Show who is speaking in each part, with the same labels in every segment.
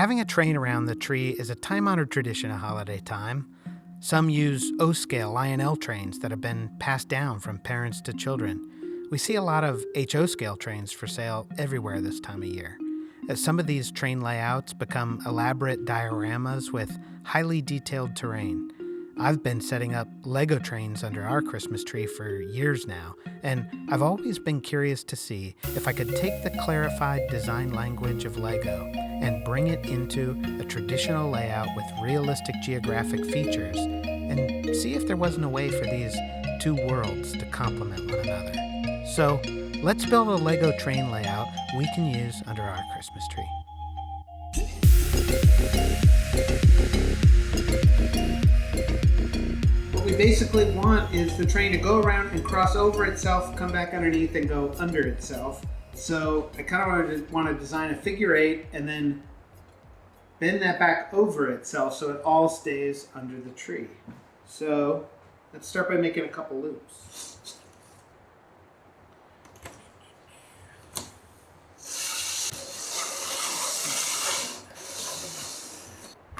Speaker 1: Having a train around the tree is a time-honored tradition at holiday time. Some use O-scale INL trains that have been passed down from parents to children. We see a lot of HO-scale trains for sale everywhere this time of year. Some of these train layouts become elaborate dioramas with highly detailed terrain. I've been setting up Lego trains under our Christmas tree for years now, and I've always been curious to see if I could take the clarified design language of Lego and bring it into a traditional layout with realistic geographic features and see if there wasn't a way for these two worlds to complement one another. So, let's build a Lego train layout we can use under our Christmas tree.
Speaker 2: What we basically want is the train to go around and cross over itself, come back underneath and go under itself. So I kind of want to design a figure 8 and then bend that back over itself so it all stays under the tree. So let's start by making a couple loops.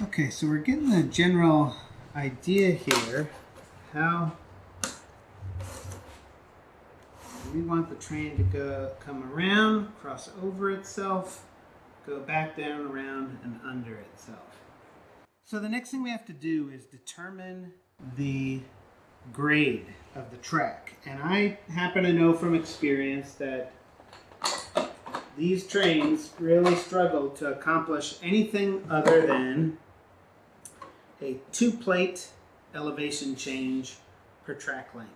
Speaker 2: Okay, so we're getting the general idea here, how we want the train to come around, cross over itself, go back down, around, and under itself. So the next thing we have to do is determine the grade of the track. And I happen to know from experience that these trains really struggle to accomplish anything other than a 2-plate elevation change per track length.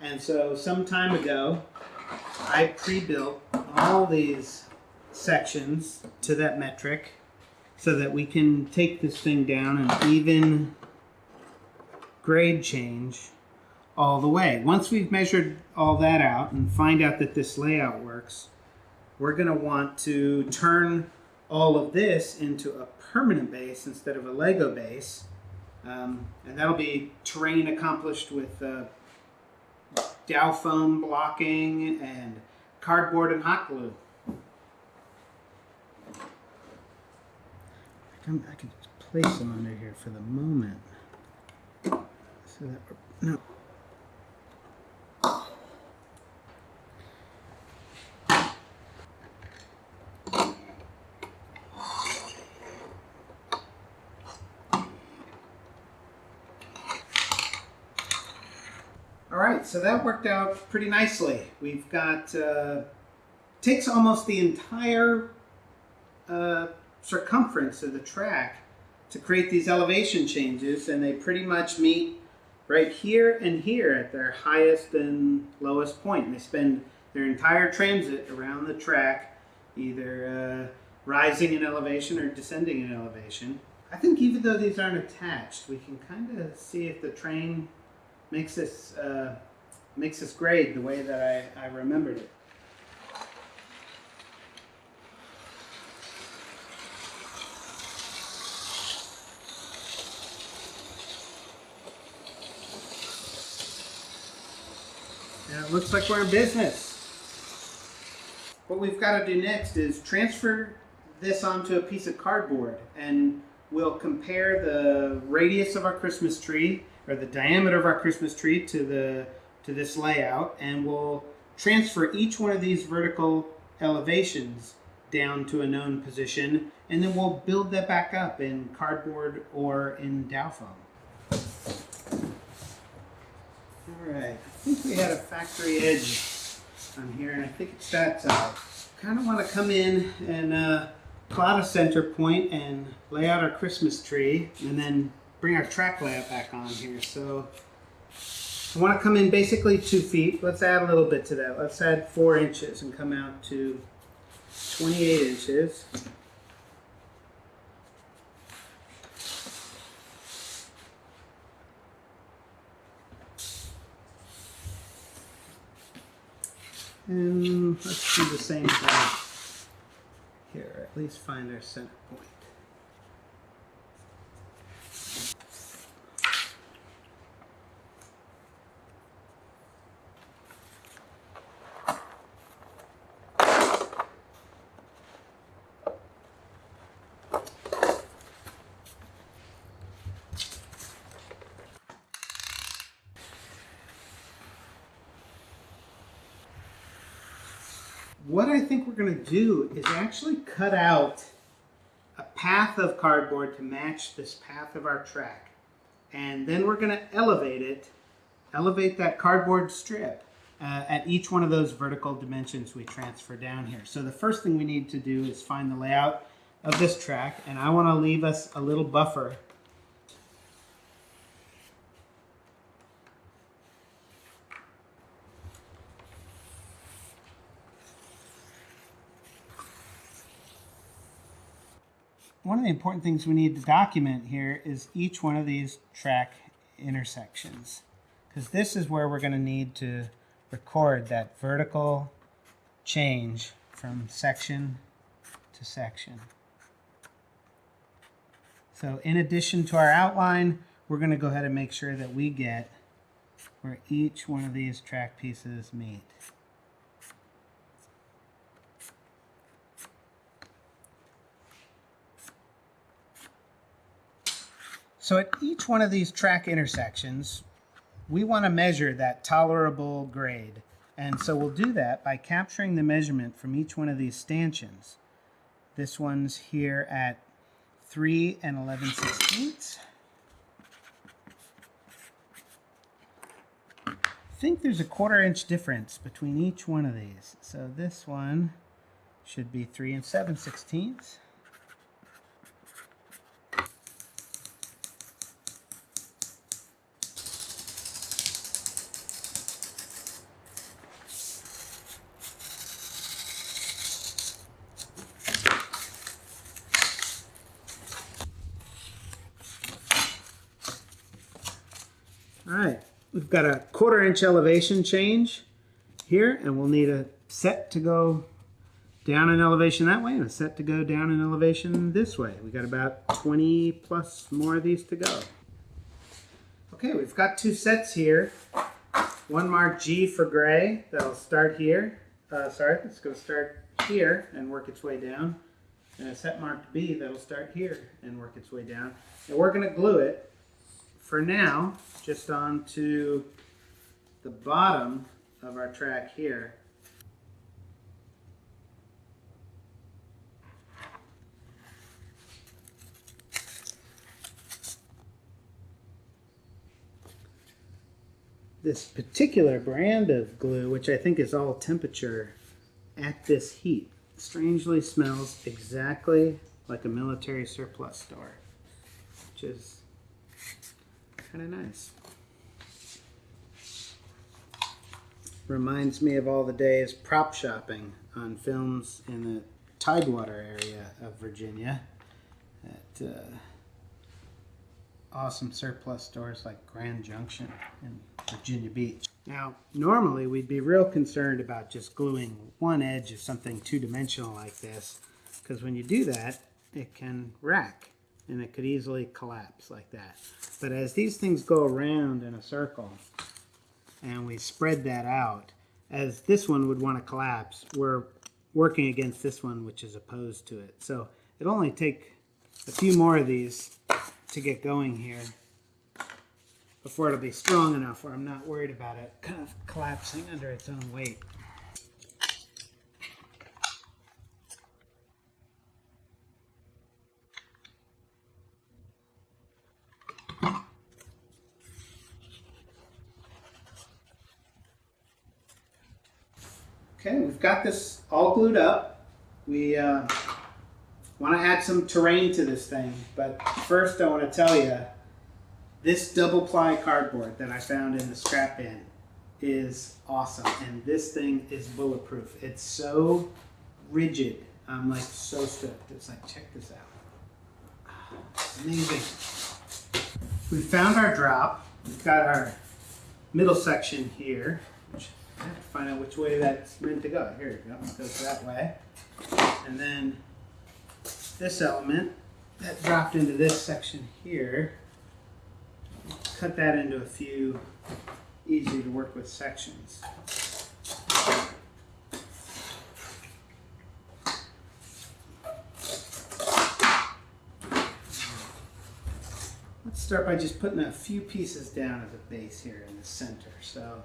Speaker 2: And so some time ago, I pre-built all these sections to that metric so that we can take this thing down and even grade change all the way. Once we've measured all that out and find out that this layout works, we're going to want to turn all of this into a permanent base instead of a Lego base. And that'll be terrain accomplished with Dow foam blocking and cardboard and hot glue. I can place them under here for the moment. So that no. Alright, so that worked out pretty nicely. We've got, takes almost the entire circumference of the track to create these elevation changes, and they pretty much meet right here and here at their highest and lowest point. And they spend their entire transit around the track, either rising in elevation or descending in elevation. I think even though these aren't attached, we can kind of see if the train makes this grade the way that I remembered it. And it looks like we're in business. What we've got to do next is transfer this onto a piece of cardboard, and we'll compare the radius of our Christmas tree, or the diameter of our Christmas tree, to this layout, and we'll transfer each one of these vertical elevations down to a known position, and then we'll build that back up in cardboard or in Dow foam. Alright, I think we had a factory edge on here, and I think it's that side. Kind of want to come in and plot a center point and lay out our Christmas tree, and then bring our track layout back on here. So I want to come in basically 2 feet. Let's add a little bit to that. Let's add 4 inches and come out to 28 inches. And let's do the same thing here. At least find our center point. what I think we're going to do is actually cut out a path of cardboard to match this path of our track. And then we're going to elevate that cardboard strip at each one of those vertical dimensions we transfer down here. So the first thing we need to do is find the layout of this track, and I want to leave us a little buffer. One of the important things we need to document here is each one of these track intersections, because this is where we're going to need to record that vertical change from section to section. So in addition to our outline, we're going to go ahead and make sure that we get where each one of these track pieces meet. So at each one of these track intersections, we want to measure that tolerable grade. And so we'll do that by capturing the measurement from each one of these stanchions. This one's here at 3 11/16. I think there's a 1/4 inch difference between each one of these. So this one should be 3 7/16. All right, we've got a 1/4 inch elevation change here, and we'll need a set to go down in elevation that way and a set to go down in elevation this way. We got about 20 plus more of these to go. Okay, we've got 2 sets here. One marked G for gray, that'll start here. It's going to start here and work its way down. And a set marked B that'll start here and work its way down. And we're going to glue it for now just onto the bottom of our track here. This particular brand of glue, which I think is all temperature at this heat, strangely smells exactly like a military surplus store, which is kind of nice. Reminds me of all the days prop shopping on films in the Tidewater area of Virginia at awesome surplus stores like Grand Junction and Virginia Beach. Now, normally we'd be real concerned about just gluing one edge of something two-dimensional like this, because when you do that, it can rack and it could easily collapse like that. But as these things go around in a circle and we spread that out, as this one would want to collapse, we're working against this one, which is opposed to it. So it'll only take a few more of these to get going here before it'll be strong enough where I'm not worried about it kind of collapsing under its own weight. Okay, we've got this all glued up. We want to add some terrain to this thing, but first I want to tell you, this double ply cardboard that I found in the scrap bin is awesome, and this thing is bulletproof. It's so rigid. I'm like so stoked. It's like, check this out. Amazing. We found our drop. We've got our middle section here, which I have to find out which way that's meant to go. Here we go. It goes that way. And then this element that dropped into this section here, cut that into a few easy to work with sections. Let's start by just putting a few pieces down as a base here in the center. So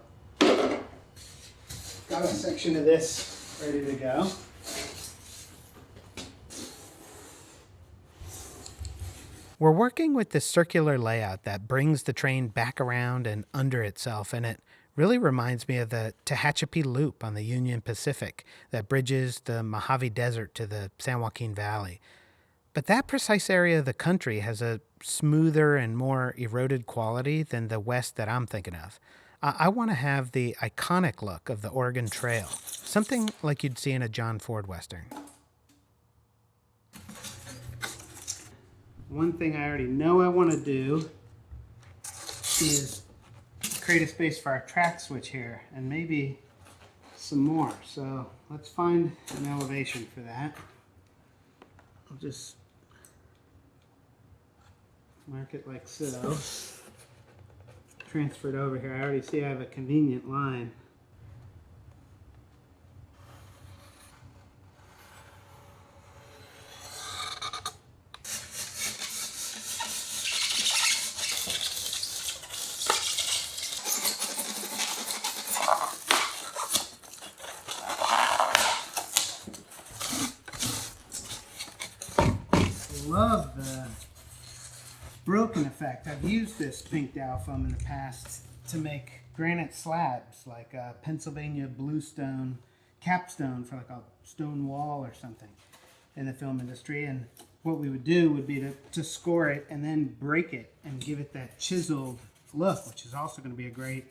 Speaker 2: got a section of this ready to go.
Speaker 1: We're working with this circular layout that brings the train back around and under itself, and it really reminds me of the Tehachapi Loop on the Union Pacific that bridges the Mojave Desert to the San Joaquin Valley. But that precise area of the country has a smoother and more eroded quality than the West that I'm thinking of. I want to have the iconic look of the Oregon Trail, something like you'd see in a John Ford Western.
Speaker 2: One thing I already know I want to do is create a space for our track switch here and maybe some more. So let's find an elevation for that. I'll just mark it like so. Transfer it over here. I already see I have a convenient line. Love the broken effect. I've used this pink dowel foam in the past to make granite slabs, like a Pennsylvania bluestone capstone for like a stone wall or something in the film industry. And what we would do would be to score it and then break it and give it that chiseled look, which is also going to be a great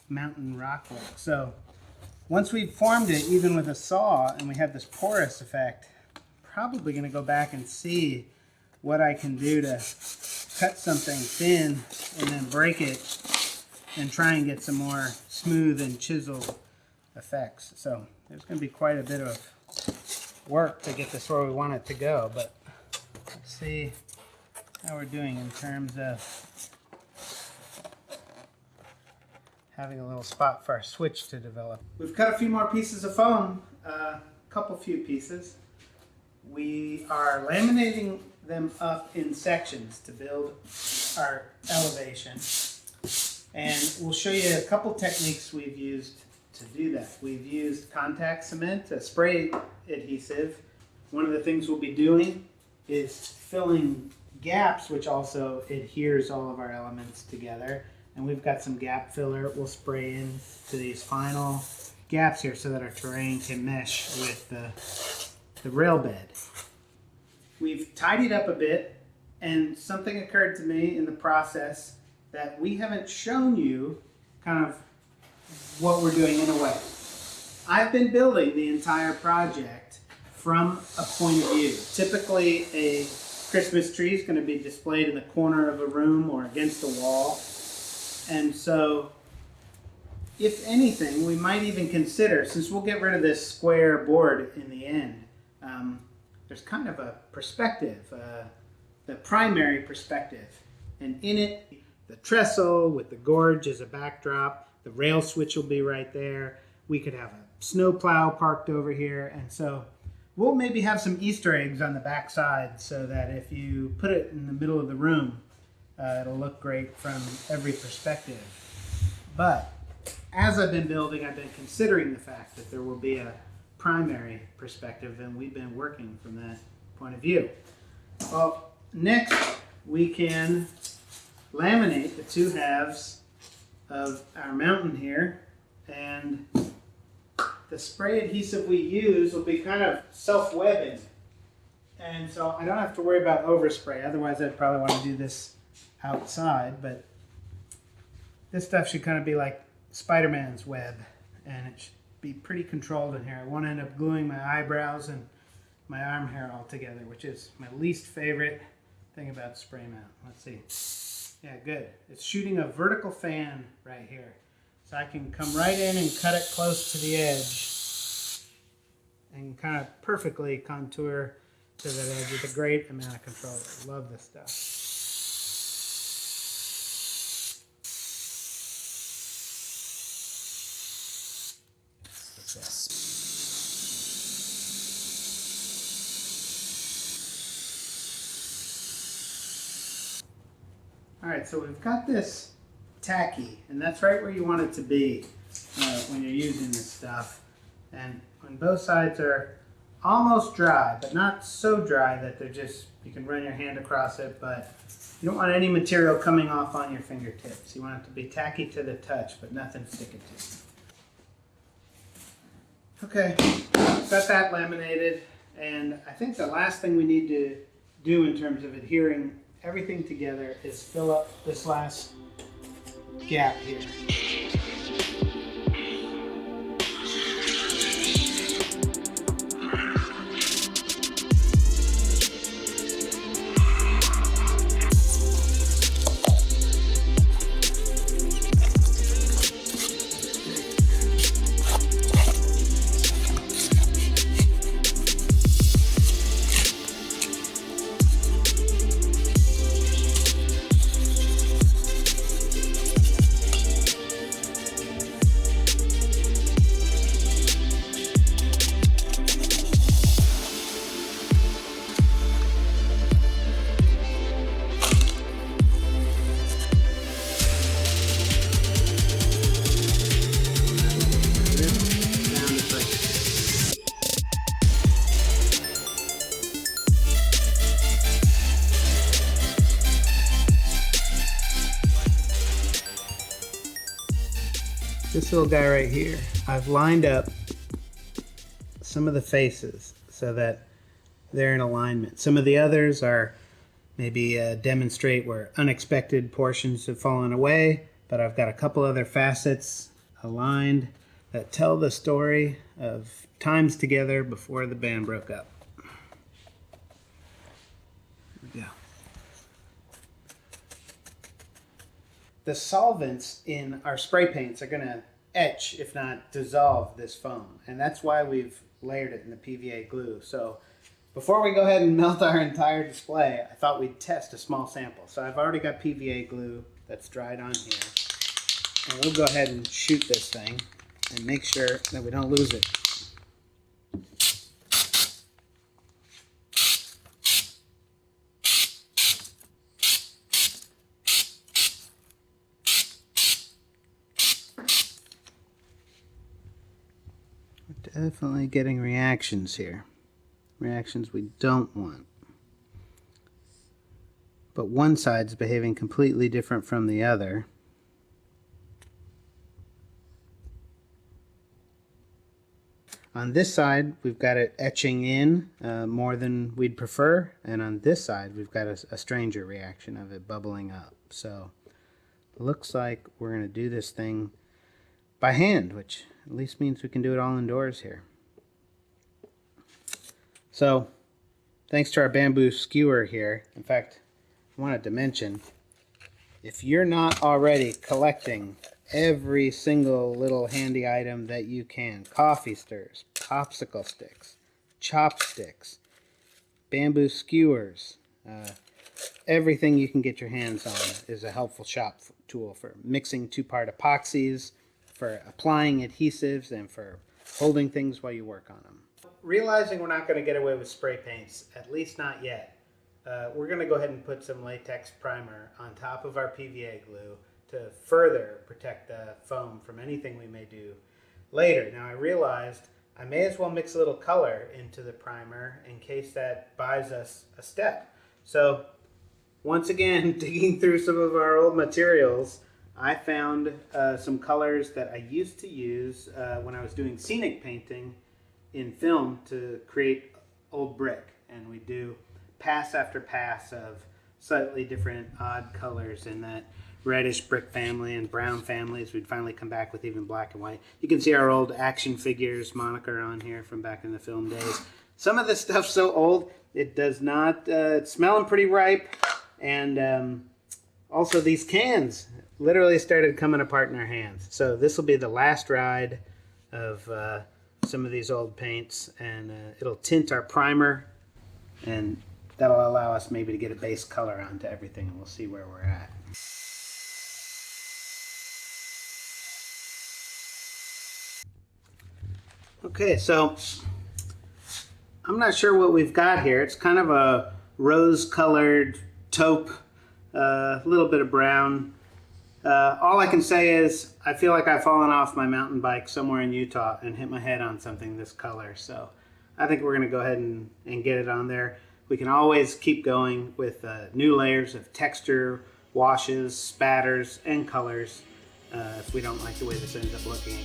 Speaker 2: mountain rock look. So once we've formed it, even with a saw, and we have this porous effect, probably going to go back and see what I can do to cut something thin and then break it and try and get some more smooth and chiseled effects. So there's going to be quite a bit of work to get this where we want it to go, but let's see how we're doing in terms of having a little spot for our switch to develop. We've cut a few more pieces of foam, a few pieces. We are laminating them up in sections to build our elevation. And we'll show you a couple techniques we've used to do that. We've used contact cement, a spray adhesive. One of the things we'll be doing is filling gaps, which also adheres all of our elements together. And we've got some gap filler we'll spray in to these final gaps here so that our terrain can mesh with the rail bed. We've tidied up a bit, and something occurred to me in the process that we haven't shown you kind of what we're doing in a way. I've been building the entire project from a point of view. Typically, a Christmas tree is going to be displayed in the corner of a room or against a wall. And so, if anything, we might even consider, since we'll get rid of this square board in the end, there's kind of a perspective, the primary perspective. And in it, the trestle with the gorge as a backdrop, the rail switch will be right there. We could have a snowplow parked over here. And so we'll maybe have some Easter eggs on the back side so that if you put it in the middle of the room, it'll look great from every perspective. But as I've been building, I've been considering the fact that there will be a primary perspective, and we've been working from that point of view. Well, next we can laminate the two halves of our mountain here, and the spray adhesive we use will be kind of self-webbing, and so I don't have to worry about overspray. Otherwise I'd probably want to do this outside, but this stuff should kind of be like Spider-Man's web, and it should be pretty controlled in here. I won't end up gluing my eyebrows and my arm hair all together, which is my least favorite thing about spray mount. Let's see. Yeah, good. It's shooting a vertical fan right here. So I can come right in and cut it close to the edge and kind of perfectly contour to that edge with a great amount of control. I love this stuff. Alright, so we've got this tacky, and that's right where you want it to be when you're using this stuff. And when both sides are almost dry, but not so dry that they're just, you can run your hand across it, but you don't want any material coming off on your fingertips. You want it to be tacky to the touch, but nothing sticking to it. Okay, got that laminated, and I think the last thing we need to do in terms of adhering everything together is fill up this last gap here. This little guy right here, I've lined up some of the faces so that they're in alignment. Some of the others are maybe demonstrate where unexpected portions have fallen away, but I've got a couple other facets aligned that tell the story of times together before the band broke up. Here we go. The solvents in our spray paints are going to etch, if not dissolve, this foam. And that's why we've layered it in the PVA glue. So before we go ahead and melt our entire display, I thought we'd test a small sample. So I've already got PVA glue that's dried on here. And we'll go ahead and shoot this thing and make sure that we don't lose it. Definitely getting reactions here. Reactions we don't want. But one side's behaving completely different from the other. On this side, we've got it etching in more than we'd prefer. And on this side, we've got a stranger reaction of it bubbling up. So it looks like we're going to do this thing by hand, which at least means we can do it all indoors here. So, thanks to our bamboo skewer here, in fact, I wanted to mention, if you're not already collecting every single little handy item that you can, coffee stirrers, popsicle sticks, chopsticks, bamboo skewers, everything you can get your hands on is a helpful shop tool for mixing two-part epoxies, for applying adhesives, and for holding things while you work on them. Realizing we're not going to get away with spray paints, at least not yet, we're going to go ahead and put some latex primer on top of our PVA glue to further protect the foam from anything we may do later. Now I realized I may as well mix a little color into the primer in case that buys us a step. So once again, digging through some of our old materials, I found some colors that I used to use when I was doing scenic painting in film to create old brick. And we do pass after pass of slightly different odd colors in that reddish brick family and brown families. We'd finally come back with even black and white. You can see our old action figures moniker on here from back in the film days. Some of this stuff's so old, it does not, it's smelling pretty ripe. And also these cans literally started coming apart in our hands. So this will be the last ride of some of these old paints, and it'll tint our primer, and that'll allow us maybe to get a base color onto everything, and we'll see where we're at. Okay, so I'm not sure what we've got here. It's kind of a rose-colored taupe, a little bit of brown. All I can say is I feel like I've fallen off my mountain bike somewhere in Utah and hit my head on something this color. So I think we're going to go ahead and get it on there. We can always keep going with new layers of texture, washes, spatters, and colors if we don't like the way this ends up looking.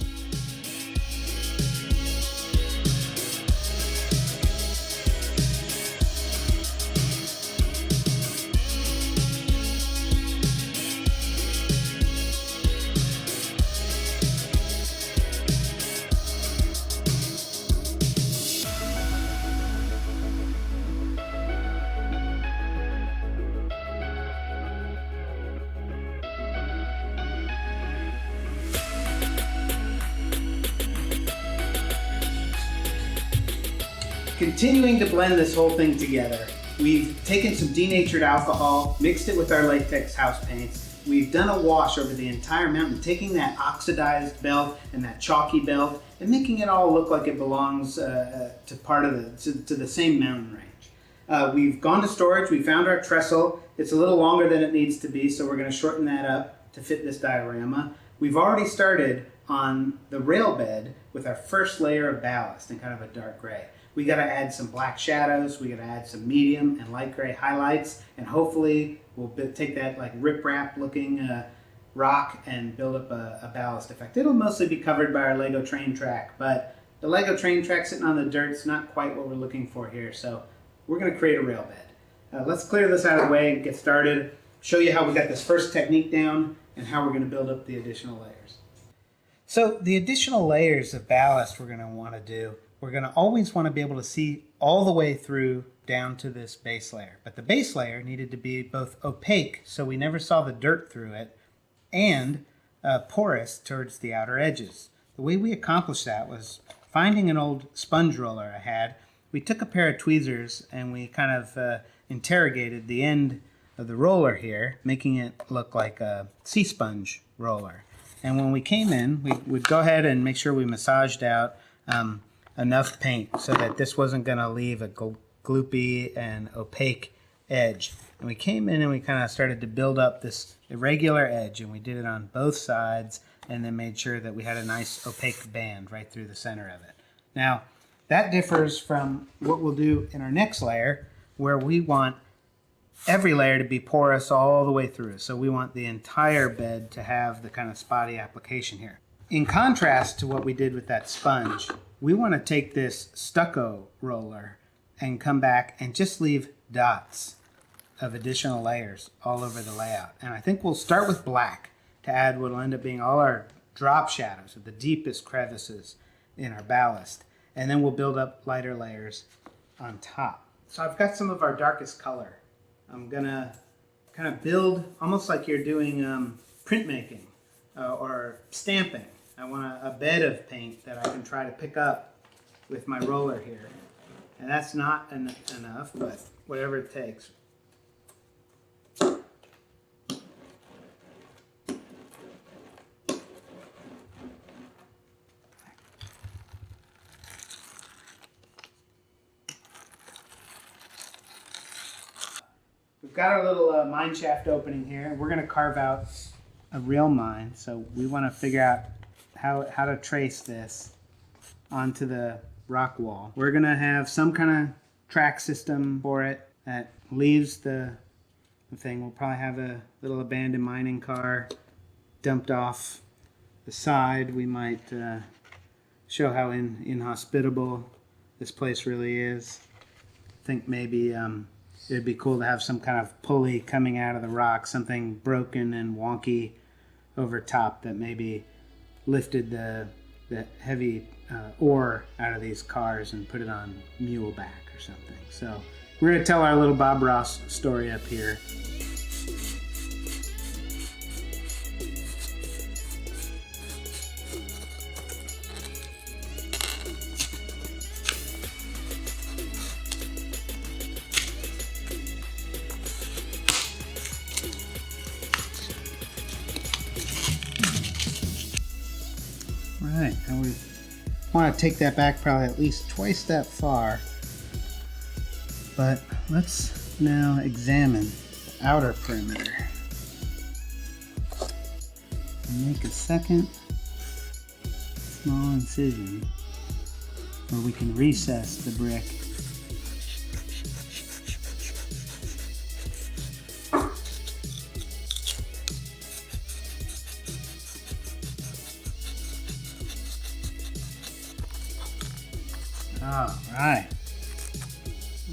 Speaker 2: Continuing to blend this whole thing together, we've taken some denatured alcohol, mixed it with our latex house paints. We've done a wash over the entire mountain, taking that oxidized belt and that chalky belt and making it all look like it belongs to the same mountain range. We've gone to storage. We found our trestle. It's a little longer than it needs to be, so we're going to shorten that up to fit this diorama. We've already started on the rail bed with our first layer of ballast in kind of a dark gray. We got to add some black shadows. We got to add some medium and light gray highlights, and hopefully we'll take that like riprap looking rock and build up a ballast effect. It'll mostly be covered by our Lego train track, but the Lego train track sitting on the dirt is not quite what we're looking for here. So we're going to create a rail bed. Let's clear this out of the way and get started. Show you how we got this first technique down and how we're going to build up the additional layers. So the additional layers of ballast we're going to want to do, we're going to always want to be able to see all the way through down to this base layer. But the base layer needed to be both opaque, so we never saw the dirt through it, and porous towards the outer edges. The way we accomplished that was finding an old sponge roller I had. We took a pair of tweezers and we kind of interrogated the end of the roller here, making it look like a sea sponge roller. And when we came in, we'd go ahead and make sure we massaged out enough paint so that this wasn't going to leave a gloopy and opaque edge. And we came in and we kind of started to build up this irregular edge, and we did it on both sides and then made sure that we had a nice opaque band right through the center of it. Now, that differs from what we'll do in our next layer, where we want every layer to be porous all the way through. So we want the entire bed to have the kind of spotty application here. In contrast to what we did with that sponge, we want to take this stucco roller and come back and just leave dots of additional layers all over the layout. And I think we'll start with black to add what will end up being all our drop shadows of the deepest crevices in our ballast. And then we'll build up lighter layers on top. So I've got some of our darkest color. I'm gonna kind of build almost like you're doing printmaking or stamping. I want a bed of paint that I can try to pick up with my roller here. And that's not enough, but whatever it takes. We've got our little mine shaft opening here. We're going to carve out a real mine, so we want to figure out how to trace this onto the rock wall. We're going to have some kind of track system for it that leaves the thing. We'll probably have a little abandoned mining car dumped off the side. We might show how inhospitable this place really is. I think maybe it'd be cool to have some kind of pulley coming out of the rock, something broken and wonky over top that maybe lifted the heavy ore out of these cars and put it on mule back or something. So we're going to tell our little Bob Ross story up here. Right, and we want to take that back probably at least twice that far. But let's now examine the outer perimeter. and make a second small incision where we can recess the brick. All right,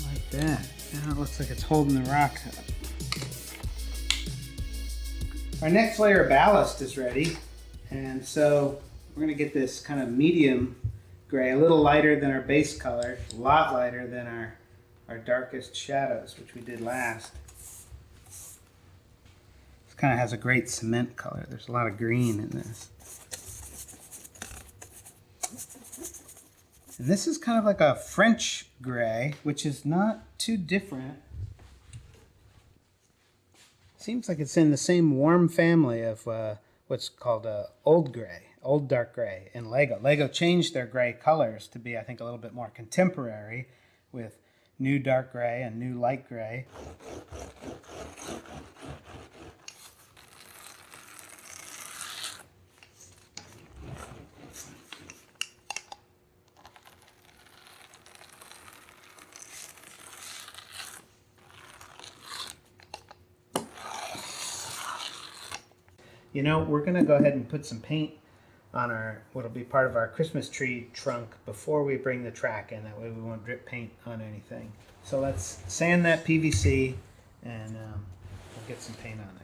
Speaker 2: like that. Now it looks like it's holding the rock up. Our next layer of ballast is ready, and so we're going to get this kind of medium gray, a little lighter than our base color, a lot lighter than our darkest shadows, which we did last. This kind of has a great cement color. There's a lot of green in this. And this is kind of like a French gray, which is not too different. Seems like it's in the same warm family of what's called old gray, old dark gray in Lego. Lego changed their gray colors to be, I think, a little bit more contemporary with new dark gray and new light gray. You know, we're going to go ahead and put some paint on what'll be part of our Christmas tree trunk before we bring the track in. That way we won't drip paint on anything. So let's sand that PVC and we'll get some paint on there.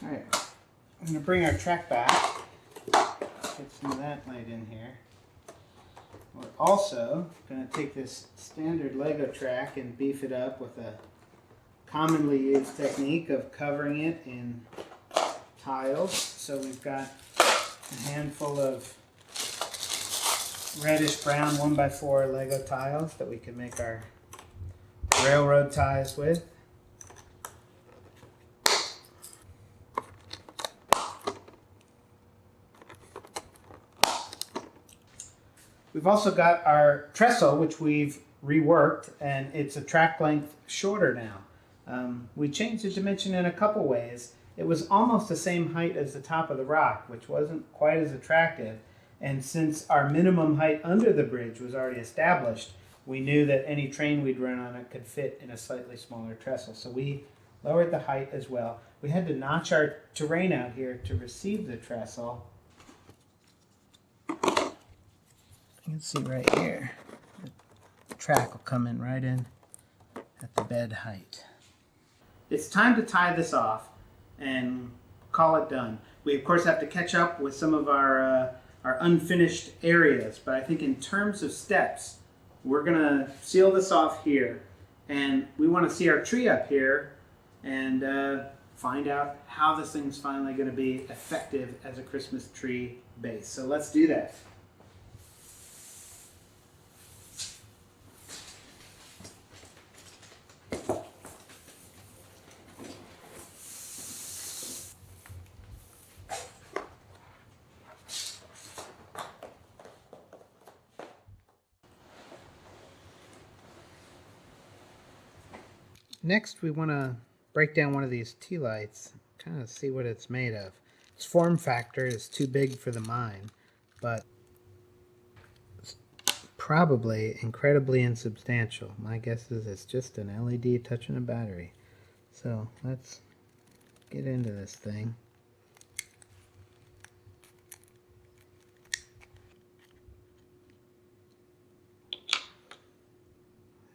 Speaker 2: All right, I'm going to bring our track back, get some of that laid in here. We're also going to take this standard Lego track and beef it up with a commonly used technique of covering it in tiles. So we've got a handful of reddish brown 1x4 Lego tiles that we can make our railroad ties with. We've also got our trestle, which we've reworked, and it's a track length shorter now. We changed the dimension in a couple ways. It was almost the same height as the top of the rock, which wasn't quite as attractive. And since our minimum height under the bridge was already established, we knew that any train we'd run on it could fit in a slightly smaller trestle. So we lowered the height as well. We had to notch our terrain out here to receive the trestle. You can see right here, the track will come in right in at the bed height. It's time to tie this off and call it done. We of course have to catch up with some of our unfinished areas, but I think in terms of steps, we're gonna seal this off here, and we want to see our tree up here and find out how this thing's finally going to be effective as a Christmas tree base. So let's do that. Next, we want to break down one of these tea lights, kind of see what it's made of. Its form factor is too big for the mind, but it's probably incredibly insubstantial. My guess is it's just an LED touching a battery. So let's get into this thing.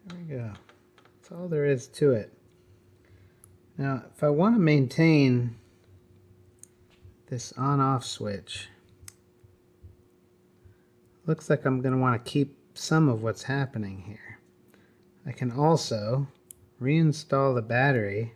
Speaker 2: There we go. That's all there is to it. Now, if I want to maintain this on-off switch, looks like I'm going to want to keep some of what's happening here. I can also reinstall the battery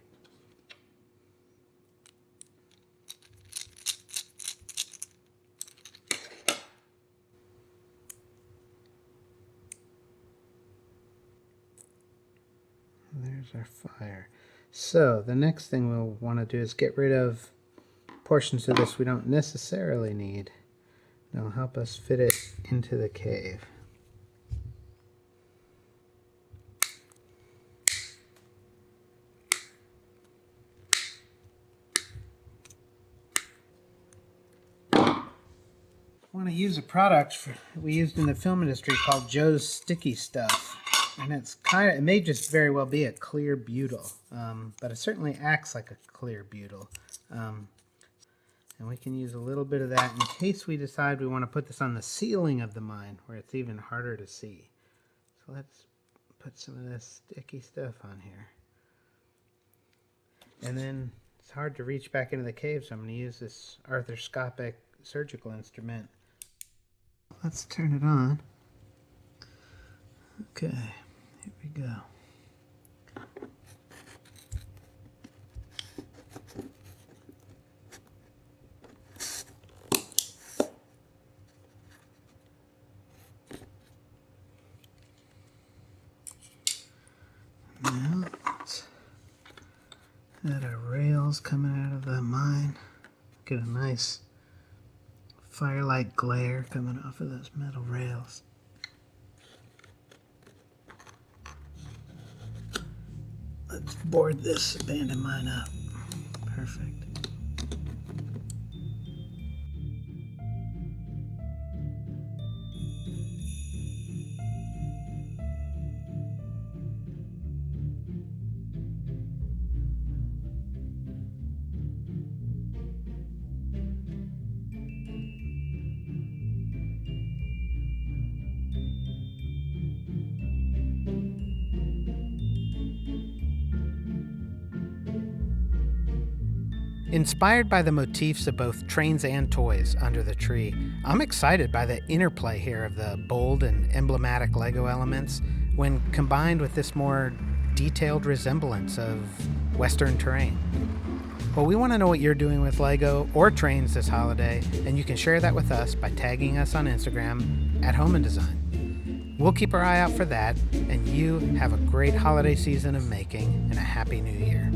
Speaker 2: There's our fire. So the next thing we'll want to do is get rid of portions of this we don't necessarily need. That'll help us fit it into the cave. I want to use a product we used in the film industry called Joe's Sticky Stuff, and it may just very well be a clear butyl, but it certainly acts like a clear butyl, and we can use a little bit of that in case we decide we want to put this on the ceiling of the mine where it's even harder to see. So let's put some of this sticky stuff on here, and then it's hard to reach back into the cave, so I'm going to use this arthroscopic surgical instrument. Let's turn it on. Okay, here we go. Now, let's add our rails coming out of the mine. Get a nice firelight glare coming off of those metal rails. Let's board this abandoned mine up. Perfect.
Speaker 1: Inspired by the motifs of both trains and toys under the tree, I'm excited by the interplay here of the bold and emblematic Lego elements when combined with this more detailed resemblance of Western terrain. Well, we want to know what you're doing with Lego or trains this holiday, and you can share that with us by tagging us on Instagram at Hohman Design. We'll keep our eye out for that, and you have a great holiday season of making and a Happy New Year.